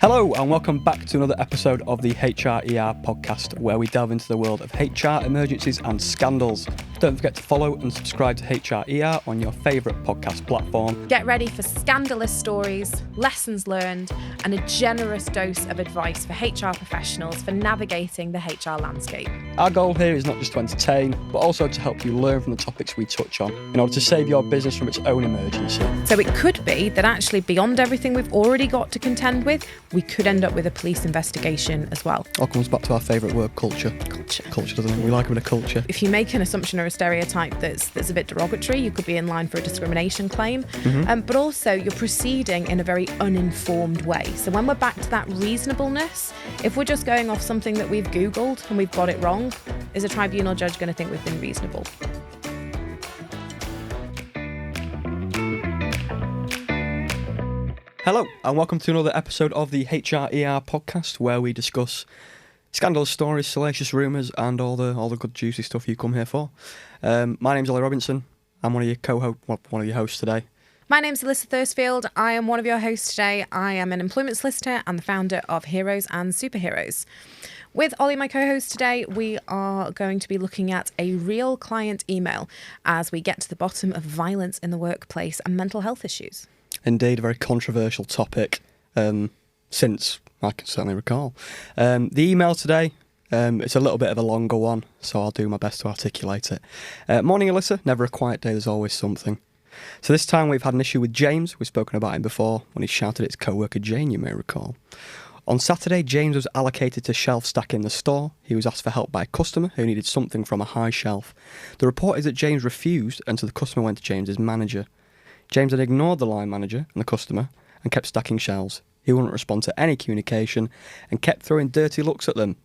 Hello and welcome back to another episode of the HRER podcast, where we delve into the world of HR emergencies and scandals. Don't forget to follow and subscribe to HRER on your favourite podcast platform. Get ready for scandalous stories, lessons learned, and a generous dose of advice for HR professionals for navigating the HR landscape. Our goal here is not just to entertain, but also to help you learn from the topics we touch on in order to save your business from its own emergency. So it could be that actually beyond everything we've already got to contend with, we could end up with a police investigation as well. All comes back to our favourite word, culture. Culture, doesn't it? We like a bit of culture. If you make an assumption or a stereotype that's a bit derogatory, you could be in line for a discrimination claim. But also you're proceeding in a very uninformed way. So when we're back to that reasonableness, if we're just going off something that we've Googled and we've got it wrong, is a tribunal judge going to think we've been reasonable? Hello and welcome to another episode of the HRER podcast, where we discuss scandalous stories, salacious rumours, and all the good juicy stuff you come here for. My name's Ollie Robinson. I'm one of your hosts today. My name's Alyssa Thursfield. I am one of your hosts today. I am an employment solicitor and the founder of Heroes and Superheroes. With Ollie, my co-host today, we are going to be looking at a real client email as we get to the bottom of violence in the workplace and mental health issues. Indeed, a very controversial topic since I can certainly recall. The email today, it's a little bit of a longer one, so I'll do my best to articulate it. Morning, Alyssa. Never a quiet day, there's always something. So this time we've had an issue with James. We've spoken about him before when he shouted at his co-worker Jane, you may recall. On Saturday, James was allocated to shelf stack in the store. He was asked for help by a customer who needed something from a high shelf. The report is that James refused, and so the customer went to James's manager. James had ignored the line manager and the customer and kept stacking shelves. He wouldn't respond to any communication and kept throwing dirty looks at them.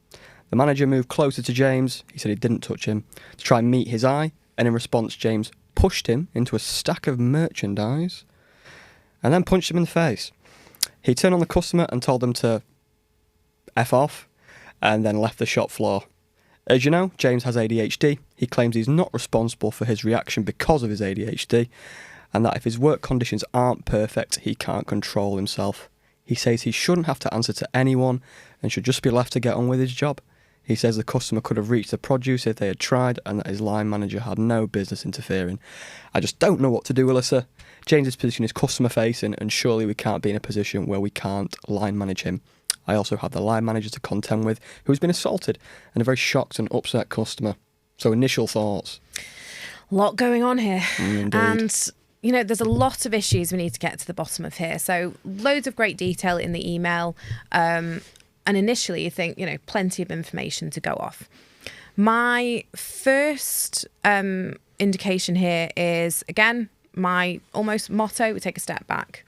The manager moved closer to James. He said he didn't touch him, to try and meet his eye, and in response James pushed him into a stack of merchandise and then punched him in the face. He turned on the customer and told them to F off and then left the shop floor. As you know, James has ADHD. He claims he's not responsible for his reaction because of his ADHD, and that if his work conditions aren't perfect, he can't control himself. He says he shouldn't have to answer to anyone and should just be left to get on with his job. He says the customer could have reached the produce if they had tried, and that his line manager had no business interfering. I just don't know what to do, Alyssa. James's position is customer facing, and surely we can't be in a position where we can't line manage him. I also have the line manager to contend with, who's been assaulted, and a very shocked and upset customer. So initial thoughts. A lot going on here. Indeed. And you know, there's a lot of issues we need to get to the bottom of here. So loads of great detail in the email. And initially you think, plenty of information to go off. My first indication here is, again, my almost motto, we take a step back.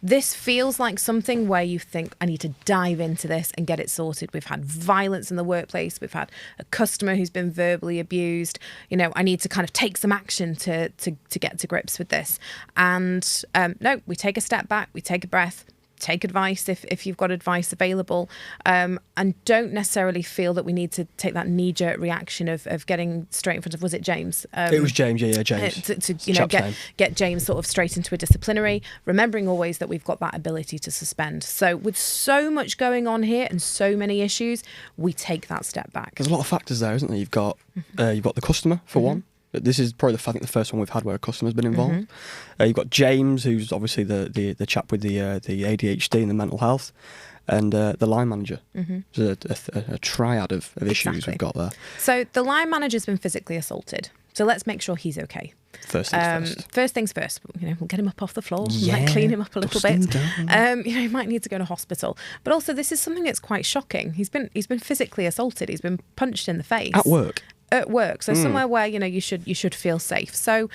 This feels like something where you think, I need to dive into this and get it sorted. We've had violence in the workplace. We've had a customer who's been verbally abused. I need to kind of take some action to get to grips with this. And no, we take a step back, we take a breath, take advice if you've got advice available, and don't necessarily feel that we need to take that knee-jerk reaction of getting straight in front of, was it James? It was James, yeah, James. To get James sort of straight into a disciplinary, remembering always that we've got that ability to suspend. So with so much going on here and so many issues, we take that step back. There's a lot of factors there, isn't there? You've got the customer, for one. This is probably the first one we've had where a customer's been involved. You've got James, who's obviously the chap with the ADHD and the mental health, and the line manager. There's a triad of issues we've got there. So the line manager's been physically assaulted. So let's make sure he's okay. First things first. First things first. We'll get him up off the floor. Might clean him up a little bit. He might need to go to hospital. But also, this is something that's quite shocking. He's been physically assaulted. He's been punched in the face at work. At work, so somewhere where you should feel safe. So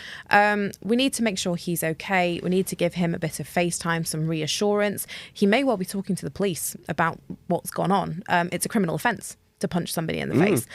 we need to make sure he's okay. We need to give him a bit of FaceTime, some reassurance. He may well be talking to the police about what's gone on. It's a criminal offence to punch somebody in the face.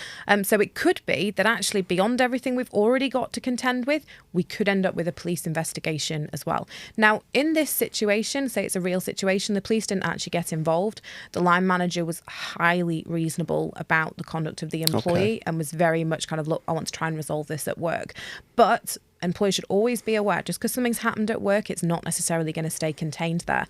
So it could be that actually beyond everything we've already got to contend with, we could end up with a police investigation as well. Now, in this situation, say it's a real situation, the police didn't actually get involved. The line manager was highly reasonable about the conduct of the employee and was very much kind of, look, I want to try and resolve this at work. But employers should always be aware, just because something's happened at work, it's not necessarily going to stay contained there.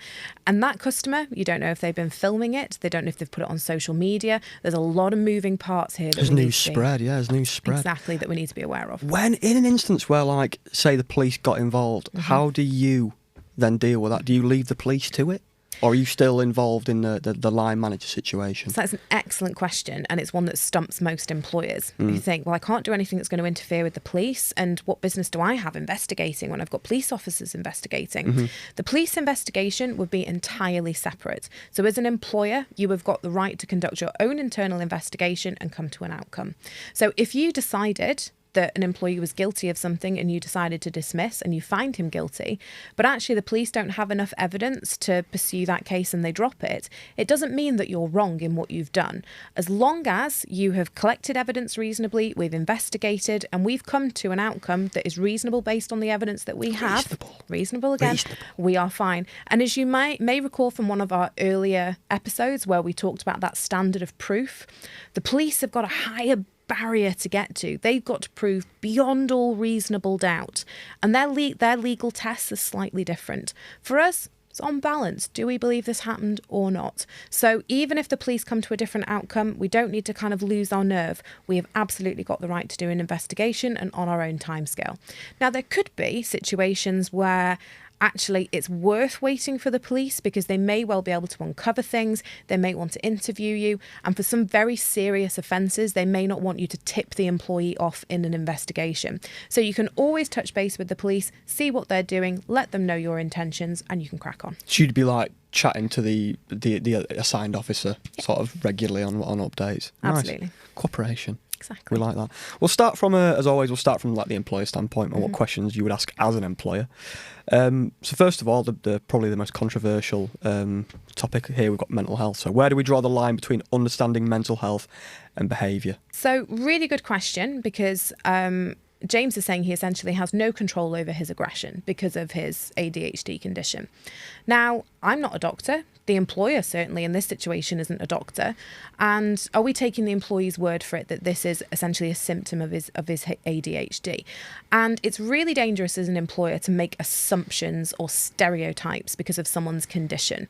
And that customer, you don't know if they've been filming it, they don't know if they've put it on social media. There's a lot of moving parts here. There's news spread, there's news spread. Exactly, that we need to be aware of. When, in an instance where, like, say the police got involved, how do you then deal with that? Do you leave the police to it? Or are you still involved in the line manager situation? So that's an excellent question, and it's one that stumps most employers. You think, well, I can't do anything that's going to interfere with the police, and what business do I have investigating when I've got police officers investigating? The police investigation would be entirely separate. So as an employer, you have got the right to conduct your own internal investigation and come to an outcome. So if you decided that an employee was guilty of something and you decided to dismiss and you find him guilty, but actually the police don't have enough evidence to pursue that case and they drop it, it doesn't mean that you're wrong in what you've done. As long as you have collected evidence reasonably, we've investigated, and we've come to an outcome that is reasonable based on the evidence that we have. Reasonable again. We are fine. And as you may recall from one of our earlier episodes where we talked about that standard of proof, the police have got a higher barrier to get to. They've got to prove beyond all reasonable doubt, and their legal tests are slightly different. For us, it's on balance. Do we believe this happened or not? So even if the police come to a different outcome, we don't need to kind of lose our nerve. We have absolutely got the right to do an investigation and on our own timescale. Now, there could be situations where actually it's worth waiting for the police because they may well be able to uncover things, they may want to interview you, and for some very serious offences they may not want you to tip the employee off in an investigation. So you can always touch base with the police, see what they're doing, let them know your intentions, and you can crack on. So you'd be like chatting to the assigned officer sort of regularly on updates. Absolutely. Nice. Cooperation. Exactly. We like that. We'll start from, as always, like the employer standpoint and what questions you would ask as an employer. So first of all, probably the most controversial topic here, we've got mental health. So where do we draw the line between understanding mental health and behaviour? So really good question, because James is saying he essentially has no control over his aggression because of his ADHD condition. Now, I'm not a doctor. The employer certainly in this situation isn't a doctor. And are we taking the employee's word for it that this is essentially a symptom of his ADHD? And it's really dangerous as an employer to make assumptions or stereotypes because of someone's condition.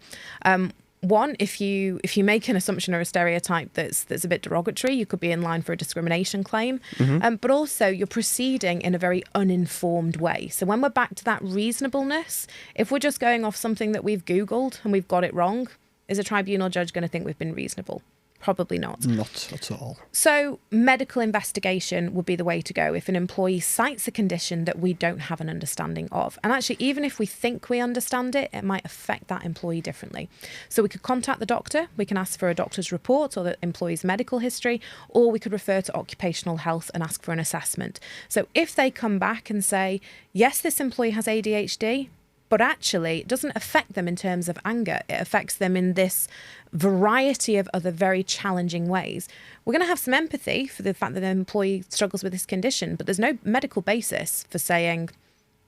One, if you make an assumption or a stereotype that's a bit derogatory, you could be in line for a discrimination claim. But also you're proceeding in a very uninformed way. So when we're back to that reasonableness, if we're just going off something that we've Googled and we've got it wrong, is a tribunal judge going to think we've been reasonable? Probably not. Not at all. So medical investigation would be the way to go if an employee cites a condition that we don't have an understanding of. And actually, even if we think we understand it, it might affect that employee differently. So we could contact the doctor, we can ask for a doctor's report or the employee's medical history, or we could refer to occupational health and ask for an assessment. So if they come back and say, yes, this employee has ADHD, but actually it doesn't affect them in terms of anger, it affects them in this variety of other very challenging ways, we're going to have some empathy for the fact that an employee struggles with this condition, but there's no medical basis for saying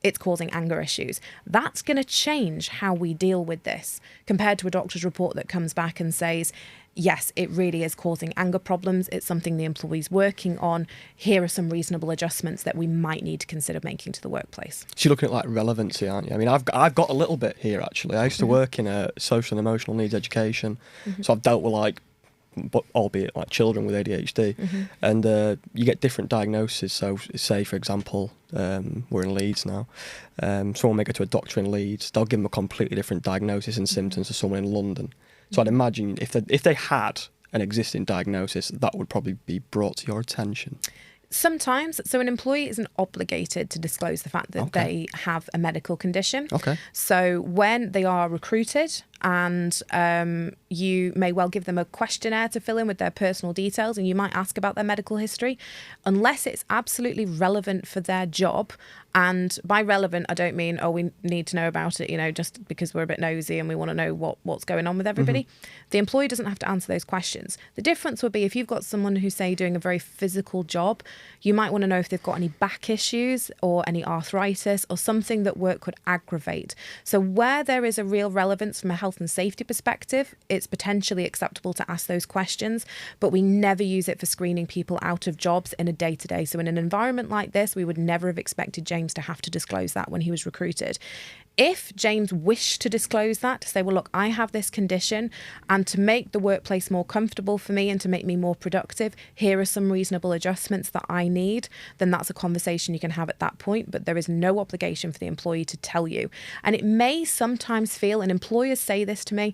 it's causing anger issues. That's going to change how we deal with this compared to a doctor's report that comes back and says, yes, it really is causing anger problems. It's something the employee's working on. Here are some reasonable adjustments that we might need to consider making to the workplace. So you're looking at like relevancy, aren't you? I mean, I've got a little bit here actually. I used to work in a social and emotional needs education, so I've dealt with like, but albeit like children with ADHD, and you get different diagnoses. So say, for example, we're in Leeds now, someone may go to a doctor in Leeds, they'll give them a completely different diagnosis and symptoms to someone in London. So I'd imagine if they had an existing diagnosis, that would probably be brought to your attention. Sometimes, so an employee isn't obligated to disclose the fact that they have a medical condition. So when they are recruited, and you may well give them a questionnaire to fill in with their personal details, and you might ask about their medical history, unless it's absolutely relevant for their job. And by relevant, I don't mean, we need to know about it, just because we're a bit nosy and we want to know what's going on with everybody. The employee doesn't have to answer those questions. The difference would be if you've got someone who's, say, doing a very physical job, you might want to know if they've got any back issues or any arthritis or something that work could aggravate. So where there is a real relevance from a health health and safety perspective, it's potentially acceptable to ask those questions, but we never use it for screening people out of jobs in a day-to-day. So in an environment like this, we would never have expected James to have to disclose that when he was recruited. If James wished to disclose that, to say, well, look, I have this condition, and to make the workplace more comfortable for me and to make me more productive, here are some reasonable adjustments that I need, then that's a conversation you can have at that point. But there is no obligation for the employee to tell you. And it may sometimes feel, and employers say this to me,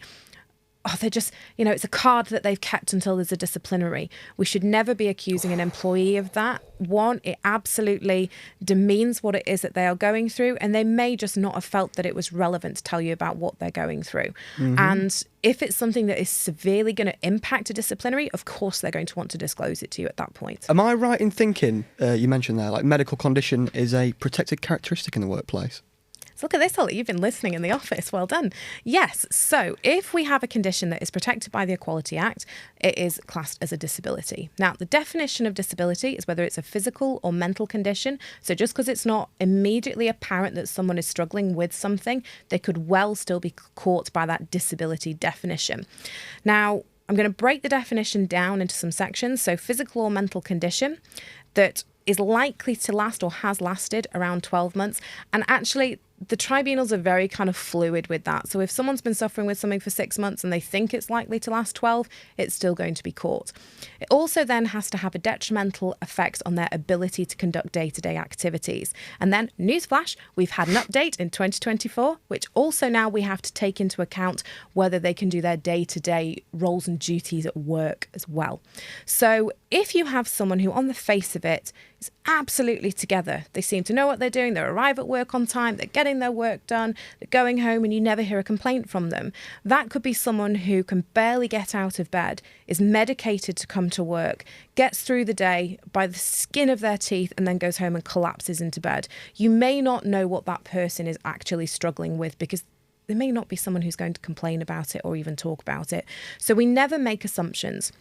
oh, they're just, it's a card that they've kept until there's a disciplinary. We should never be accusing an employee of that. One, it absolutely demeans what it is that they are going through, and they may just not have felt that it was relevant to tell you about what they're going through. And if it's something that is severely going to impact a disciplinary, of course they're going to want to disclose it to you at that point. Am I right in thinking, you mentioned there, like medical condition is a protected characteristic in the workplace? So look at this, Ollie, you've been listening in the office. Well done. Yes. So if we have a condition that is protected by the Equality Act, it is classed as a disability. Now, the definition of disability is whether it's a physical or mental condition. So just because it's not immediately apparent that someone is struggling with something, they could well still be caught by that disability definition. Now, I'm going to break the definition down into some sections. So physical or mental condition that is likely to last or has lasted around 12 months. And actually, the tribunals are very kind of fluid with that. So if someone's been suffering with something for 6 months and they think it's likely to last 12, it's still going to be caught. It also then has to have a detrimental effect on their ability to conduct day-to-day activities. And then, newsflash, we've had an update in 2024, which also now we have to take into account whether they can do their day-to-day roles and duties at work as well. So if you have someone who on the face of it is absolutely together, they seem to know what they're doing, they arrive at work on time, they're getting their work done, they're going home and you never hear a complaint from them, that could be someone who can barely get out of bed, is medicated to come to work, gets through the day by the skin of their teeth and then goes home and collapses into bed. You may not know what that person is actually struggling with because there may not be someone who's going to complain about it or even talk about it. So we never make assumptions.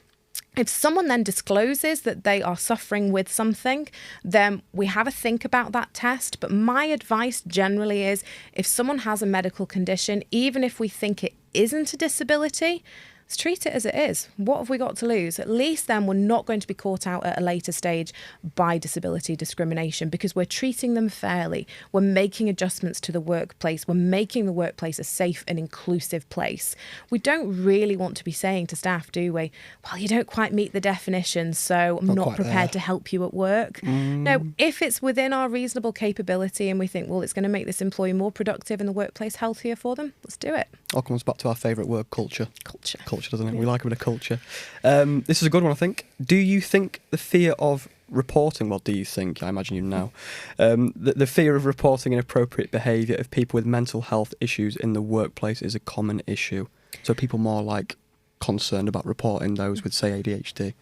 If someone then discloses that they are suffering with something, then we have a think about that test. But my advice generally is if someone has a medical condition, even if we think it isn't a disability, let's treat it as it is. What have we got to lose? At least then we're not going to be caught out at a later stage by disability discrimination because we're treating them fairly. We're making adjustments to the workplace. We're making the workplace a safe and inclusive place. We don't really want to be saying to staff, do we? Well, you don't quite meet the definition, so I'm not prepared to help you at work. No, if it's within our reasonable capability and we think, well, it's going to make this employee more productive and the workplace healthier for them, let's do it. All comes back to our favourite word, culture. Culture, doesn't it? Yeah. We like a bit of culture. This is a good one, I think. Do you think the fear of reporting, well, do you think, I imagine you know, the fear of reporting inappropriate behaviour of people with mental health issues in the workplace is a common issue? So people more like concerned about reporting those with, say, ADHD?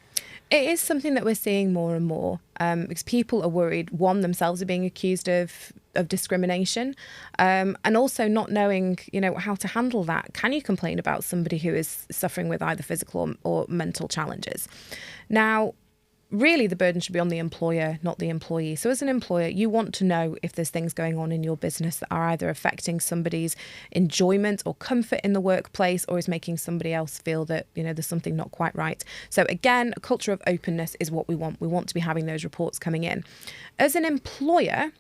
It is something that we're seeing more and more because people are worried, one, themselves are being accused of discrimination and also not knowing, how to handle that. Can you complain about somebody who is suffering with either physical or mental challenges? Now, really, the burden should be on the employer, not the employee. So as an employer, you want to know if there's things going on in your business that are either affecting somebody's enjoyment or comfort in the workplace or is making somebody else feel that, there's something not quite right. So again, a culture of openness is what we want. We want to be having those reports coming in. As an employer,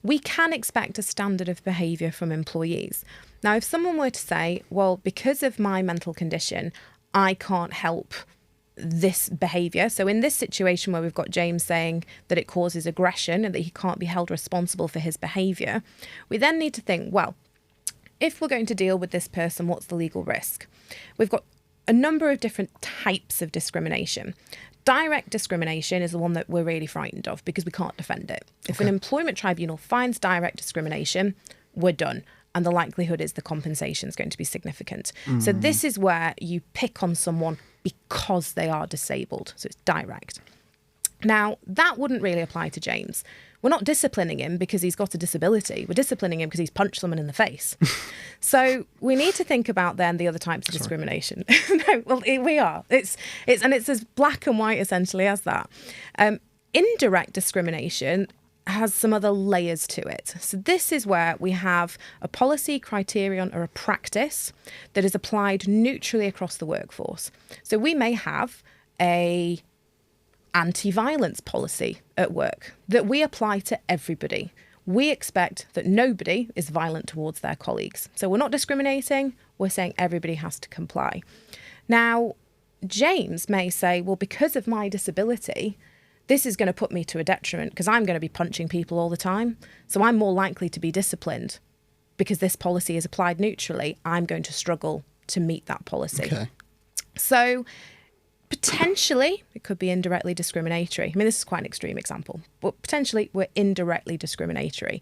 we can expect a standard of behaviour from employees. Now, if someone were to say, well, because of my mental condition, I can't help this behaviour. So in this situation where we've got James saying that it causes aggression and that he can't be held responsible for his behaviour, we then need to think, well, if we're going to deal with this person, what's the legal risk? We've got a number of different types of discrimination. Direct discrimination is the one that we're really frightened of because we can't defend it. If an employment tribunal finds direct discrimination, we're done. And the likelihood is the compensation is going to be significant. So this is where you pick on someone because they are disabled. So it's direct. Now, that wouldn't really apply to James. We're not disciplining him because he's got a disability. We're disciplining him because he's punched someone in the face. So we need to think about then the other types of discrimination. No, well, we are. It's as black and white essentially as that. Indirect discrimination, has some other layers to it. So this is where we have a policy, criterion, or a practice that is applied neutrally across the workforce. So we may have a anti-violence policy at work that we apply to everybody. We expect that nobody is violent towards their colleagues. So we're not discriminating, we're saying everybody has to comply. Now, James may say, well, because of my disability, this is going to put me to a detriment because I'm going to be punching people all the time. So I'm more likely to be disciplined because this policy is applied neutrally. I'm going to struggle to meet that policy. Okay. So potentially it could be indirectly discriminatory. I mean, this is quite an extreme example, but potentially we're indirectly discriminatory.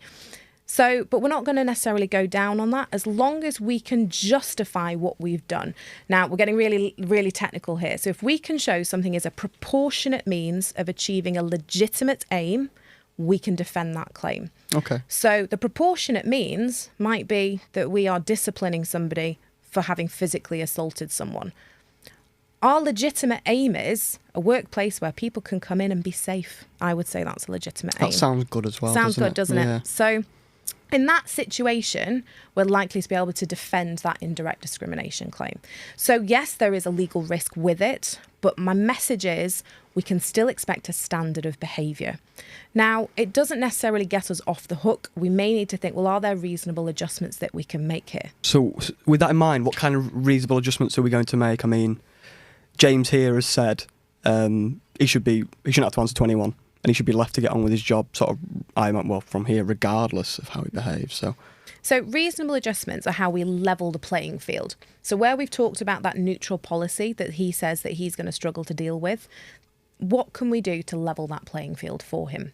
So, but we're not going to necessarily go down on that as long as we can justify what we've done. Now, we're getting really, really technical here. So if we can show something is a proportionate means of achieving a legitimate aim, we can defend that claim. Okay. So the proportionate means might be that we are disciplining somebody for having physically assaulted someone. Our legitimate aim is a workplace where people can come in and be safe. I would say that's a legitimate aim. That sounds good as well. Sounds good, doesn't Yeah. it? So in that situation, we're likely to be able to defend that indirect discrimination claim. So yes, there is a legal risk with it, but my message is we can still expect a standard of behaviour. Now, it doesn't necessarily get us off the hook. We may need to think, well, are there reasonable adjustments that we can make here? So with that in mind, what kind of reasonable adjustments are we going to make? I mean, James here has said he shouldn't have to answer to anyone, and he should be left to get on with his job, sort of, from here, regardless of how he behaves. So reasonable adjustments are how we level the playing field. So where we've talked about that neutral policy that he says that he's going to struggle to deal with, what can we do to level that playing field for him?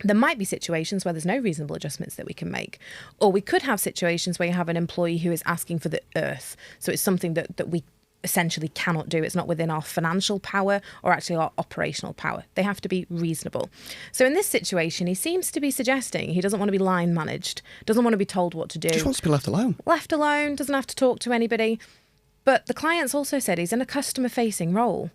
There might be situations where there's no reasonable adjustments that we can make. Or we could have situations where you have an employee who is asking for the earth. So it's something that we essentially cannot do. It's not within our financial power or actually our operational power. They have to be reasonable. So in this situation, he seems to be suggesting he doesn't want to be line managed, doesn't want to be told what to do. Just wants to be left alone. Left alone, doesn't have to talk to anybody. But the client's also said he's in a customer-facing role.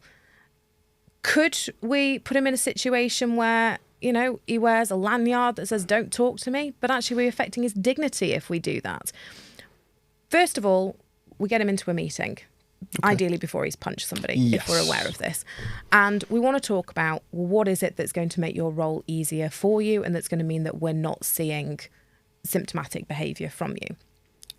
Could we put him in a situation where, he wears a lanyard that says, don't talk to me, but actually we're affecting his dignity if we do that? First of all, we get him into a meeting. Okay. Ideally before he's punched somebody, yes, if we're aware of this. And we want to talk about what is it that's going to make your role easier for you and that's going to mean that we're not seeing symptomatic behaviour from you.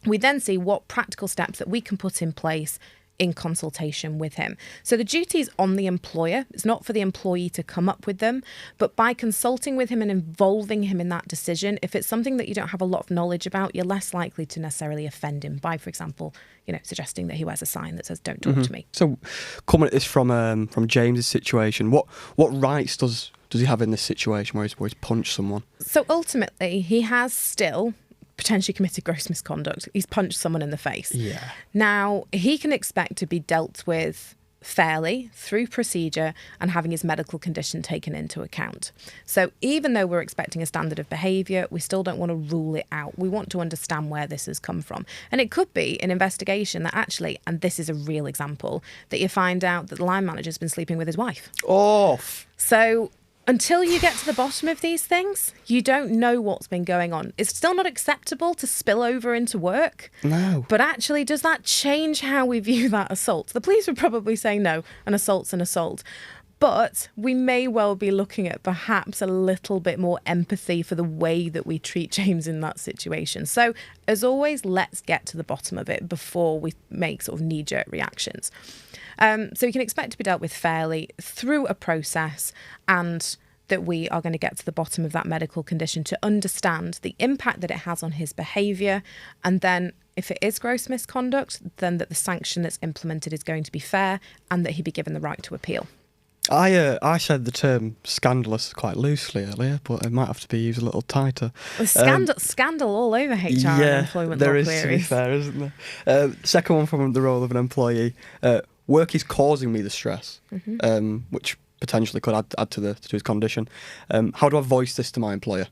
We then see what practical steps that we can put in place in consultation with him. So the duty is on the employer. It's not for the employee to come up with them, but by consulting with him and involving him in that decision, if it's something that you don't have a lot of knowledge about, you're less likely to necessarily offend him by, for example, suggesting that he wears a sign that says, don't talk to me. So coming at this from James's situation, what rights does he have in this situation where he's punched someone? So ultimately, he has still potentially committed gross misconduct. He's punched someone in the face. Yeah. Now, he can expect to be dealt with fairly through procedure and having his medical condition taken into account. So even though we're expecting a standard of behaviour, we still don't want to rule it out. We want to understand where this has come from. And it could be an investigation that actually, and this is a real example, that you find out that the line manager's been sleeping with his wife. Oh. So until you get to the bottom of these things, you don't know what's been going on. It's still not acceptable to spill over into work. No. But actually, does that change how we view that assault? The police would probably say no, an assault's an assault. But we may well be looking at perhaps a little bit more empathy for the way that we treat James in that situation. So, as always, let's get to the bottom of it before we make sort of knee-jerk reactions. So you can expect to be dealt with fairly through a process, and that we are going to get to the bottom of that medical condition to understand the impact that it has on his behaviour. And then if it is gross misconduct, then that the sanction that's implemented is going to be fair and that he be given the right to appeal. I said the term scandalous quite loosely earlier, but it might have to be used a little tighter. Scandal all over HR and employment law queries. There is, to be fair, isn't there? Second one from the role of an employee. Work is causing me the stress, which potentially could add to his condition. How do I voice this to my employer?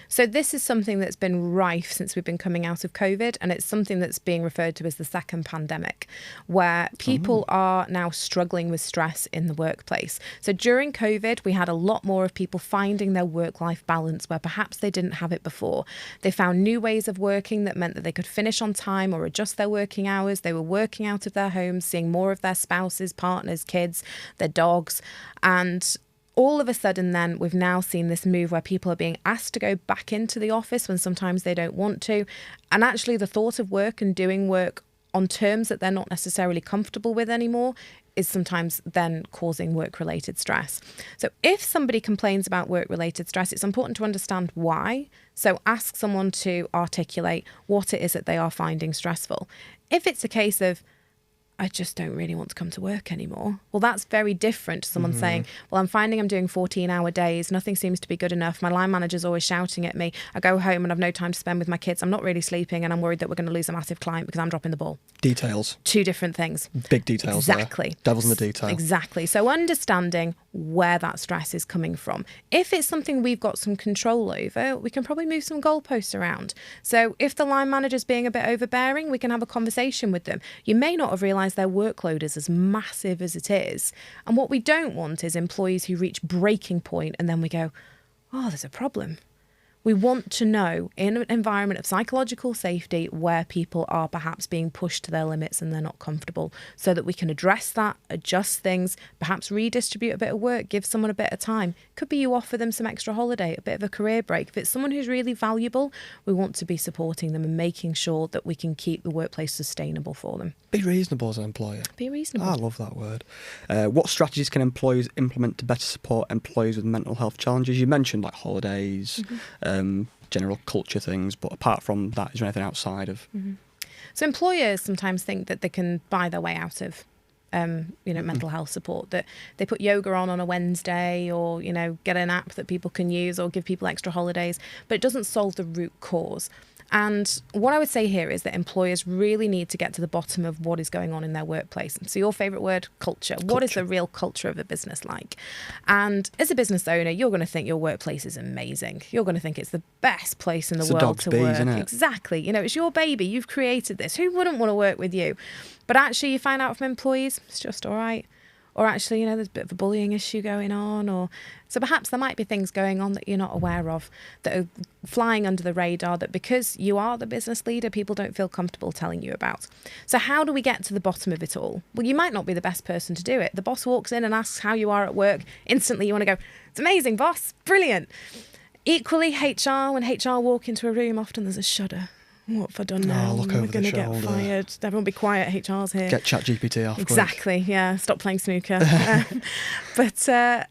So this is something that's been rife since we've been coming out of COVID, and it's something that's being referred to as the second pandemic, where people are now struggling with stress in the workplace. So during COVID, we had a lot more of people finding their work-life balance where perhaps they didn't have it before. They found new ways of working that meant that they could finish on time or adjust their working hours. They were working out of their homes, seeing more of their spouses, partners, kids, their dogs, and all of a sudden then we've now seen this move where people are being asked to go back into the office when sometimes they don't want to. And actually the thought of work and doing work on terms that they're not necessarily comfortable with anymore is sometimes then causing work-related stress. So if somebody complains about work-related stress, it's important to understand why. So ask someone to articulate what it is that they are finding stressful. If it's a case of, I just don't really want to come to work anymore. Well, that's very different to someone saying, well, I'm finding I'm doing 14-hour days. Nothing seems to be good enough. My line manager's always shouting at me. I go home and I've no time to spend with my kids. I'm not really sleeping and I'm worried that we're going to lose a massive client because I'm dropping the ball. Details. Two different things. Big details. Exactly. There. Devil's in the detail. Exactly. So understanding where that stress is coming from. If it's something we've got some control over, we can probably move some goalposts around. So if the line manager's being a bit overbearing, we can have a conversation with them. You may not have realised their workload is as massive as it is. And what we don't want is employees who reach breaking point and then we go, oh, there's a problem. We want to know in an environment of psychological safety where people are perhaps being pushed to their limits and they're not comfortable, so that we can address that, adjust things, perhaps redistribute a bit of work, give someone a bit of time. Could be you offer them some extra holiday, a bit of a career break. If it's someone who's really valuable, we want to be supporting them and making sure that we can keep the workplace sustainable for them. Be reasonable as an employer. Be reasonable. I love that word. What strategies can employers implement to better support employees with mental health challenges? You mentioned like holidays, general culture things, but apart from that, is there anything outside of? So employers sometimes think that they can buy their way out of mental health support, that they put yoga on a Wednesday or, get an app that people can use or give people extra holidays, but it doesn't solve the root cause. And what I would say here is that employers really need to get to the bottom of what is going on in their workplace. So your favourite word, culture. What is the real culture of a business like? And as a business owner, you're going to think your workplace is amazing. You're going to think it's the best place in the world to work. Isn't it? Exactly. It's your baby. You've created this. Who wouldn't want to work with you? But actually you find out from employees, it's just all right. Or actually, there's a bit of a bullying issue going on. So perhaps there might be things going on that you're not aware of that are flying under the radar that because you are the business leader, people don't feel comfortable telling you about. So how do we get to the bottom of it all? Well, you might not be the best person to do it. The boss walks in and asks how you are at work. Instantly, you want to go, it's amazing, boss. Brilliant. Equally, HR, when HR walk into a room, often there's a shudder. What have I done now? Look over We're going to get fired. Everyone be quiet. HR's here. Get ChatGPT off. Exactly. Quick. Yeah. Stop playing snooker. But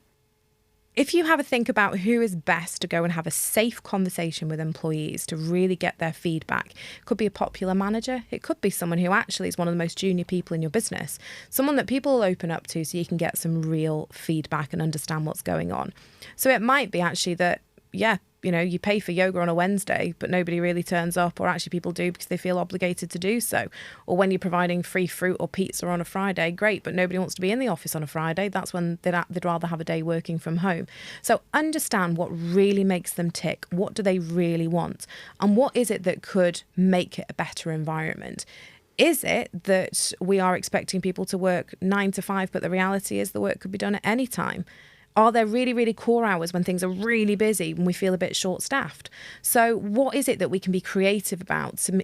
if you have a think about who is best to go and have a safe conversation with employees to really get their feedback, it could be a popular manager. It could be someone who actually is one of the most junior people in your business, someone that people will open up to so you can get some real feedback and understand what's going on. So it might be actually that, you pay for yoga on a Wednesday, but nobody really turns up, or actually people do because they feel obligated to do so. Or when you're providing free fruit or pizza on a Friday, great, but nobody wants to be in the office on a Friday. That's when they'd rather have a day working from home. So understand what really makes them tick. What do they really want? And what is it that could make it a better environment? Is it that we are expecting people to work 9 to 5, but the reality is the work could be done at any time? Are there really, really core hours when things are really busy, when we feel a bit short-staffed? So what is it that we can be creative about so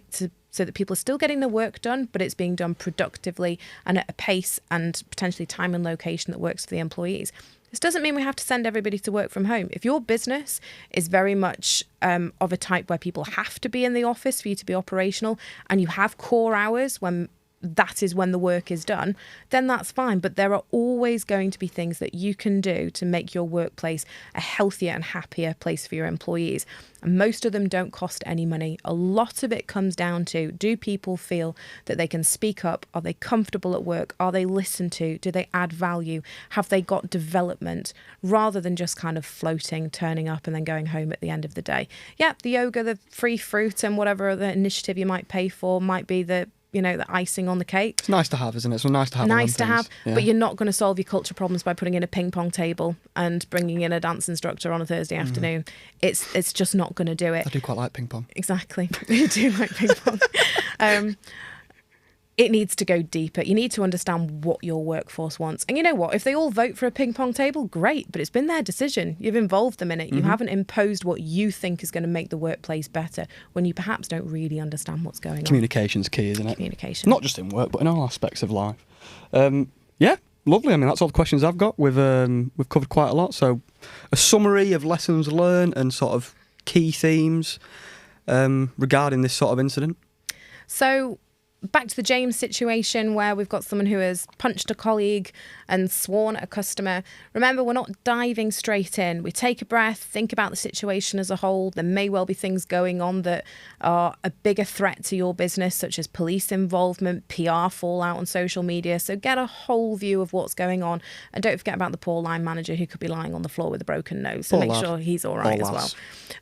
that people are still getting the work done, but it's being done productively and at a pace and potentially time and location that works for the employees? This doesn't mean we have to send everybody to work from home. If your business is very much of a type where people have to be in the office for you to be operational, and you have core hours when that is when the work is done, then that's fine. But there are always going to be things that you can do to make your workplace a healthier and happier place for your employees. And most of them don't cost any money. A lot of it comes down to, do people feel that they can speak up? Are they comfortable at work? Are they listened to? Do they add value? Have they got development? Rather than just kind of floating, turning up and then going home at the end of the day. Yeah, the yoga, the free fruit and whatever other initiative you might pay for might be the the icing on the cake. It's nice to have, isn't it? It's nice to have. Nice to have, yeah. But you're not going to solve your culture problems by putting in a ping pong table and bringing in a dance instructor on a Thursday afternoon. It's just not going to do it. I do quite like ping pong. Exactly. You do like ping pong. It needs to go deeper. You need to understand what your workforce wants. And you know what? If they all vote for a ping pong table, great. But it's been their decision. You've involved them in it. You haven't imposed what you think is going to make the workplace better when you perhaps don't really understand what's going on. Communication's key, isn't it? Communication. Not just in work, but in all aspects of life. Yeah, lovely. I mean, that's all the questions I've got. We've covered quite a lot. So a summary of lessons learned and sort of key themes regarding this sort of incident. So back to the James situation where we've got someone who has punched a colleague and sworn at a customer. Remember, we're not diving straight in. We take a breath, think about the situation as a whole. There may well be things going on that are a bigger threat to your business, such as police involvement, PR fallout on social media. So get a whole view of what's going on. And don't forget about the poor line manager who could be lying on the floor with a broken nose. So make sure he's all right as well.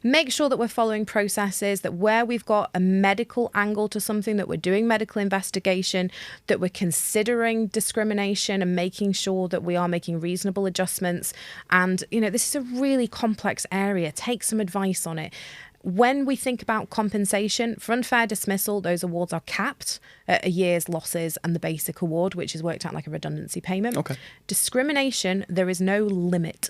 Make sure that we're following processes, that where we've got a medical angle to something, that we're doing medical investigation, that we're considering discrimination and making sure that we are making reasonable adjustments. And, this is a really complex area. Take some advice on it. When we think about compensation, for unfair dismissal, those awards are capped at a year's losses and the basic award, which is worked out like a redundancy payment. Okay. Discrimination, there is no limit.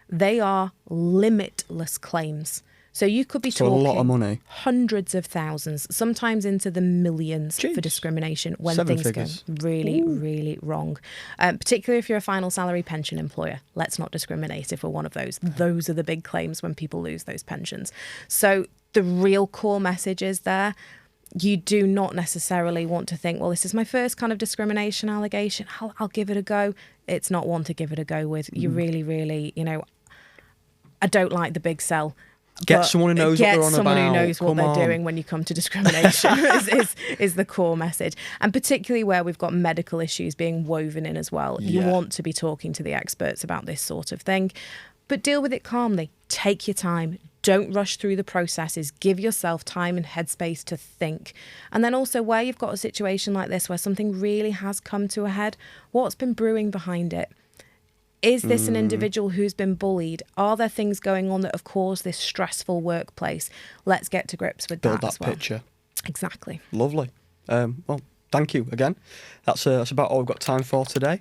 They are limitless claims. So you could be talking a lot of money, hundreds of thousands, sometimes into the millions for discrimination when things go really, really wrong. Particularly if you're a final salary pension employer. Let's not discriminate if we're one of those. Those are the big claims when people lose those pensions. So the real core message is there. You do not necessarily want to think, well, this is my first kind of discrimination allegation. I'll give it a go. It's not one to give it a go with. You really, really, I don't like the big sell. Get someone who knows what they're on about. Get someone who knows what they're doing when you come to discrimination is the core message. And particularly where we've got medical issues being woven in as well. You want to be talking to the experts about this sort of thing. But deal with it calmly. Take your time. Don't rush through the processes. Give yourself time and headspace to think. And then also where you've got a situation like this where something really has come to a head, what's been brewing behind it? Is this an individual who's been bullied? Are there things going on that have caused this stressful workplace? Let's get to grips with that as well. Build that picture. Exactly. Lovely. Well, thank you again. That's about all we've got time for today.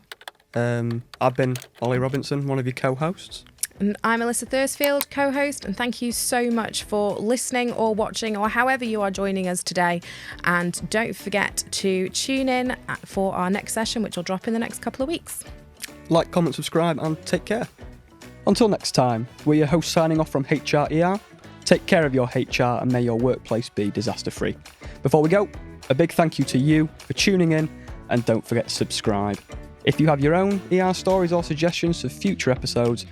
I've been Ollie Robinson, one of your co-hosts. And I'm Alyssa Thursfield, co-host, and thank you so much for listening or watching or however you are joining us today. And don't forget to tune in for our next session, which will drop in the next couple of weeks. Like, comment, subscribe, and take care. Until next time, we're your hosts signing off from HRER. Take care of your HR and may your workplace be disaster-free. Before we go, a big thank you to you for tuning in, and don't forget to subscribe. If you have your own ER stories or suggestions for future episodes,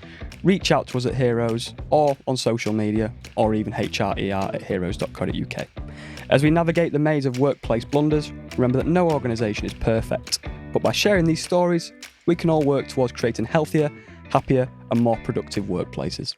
reach out to us at Heroes or on social media, or even HRER@heroes.co.uk. As we navigate the maze of workplace blunders, remember that no organisation is perfect, but by sharing these stories, we can all work towards creating healthier, happier, and more productive workplaces.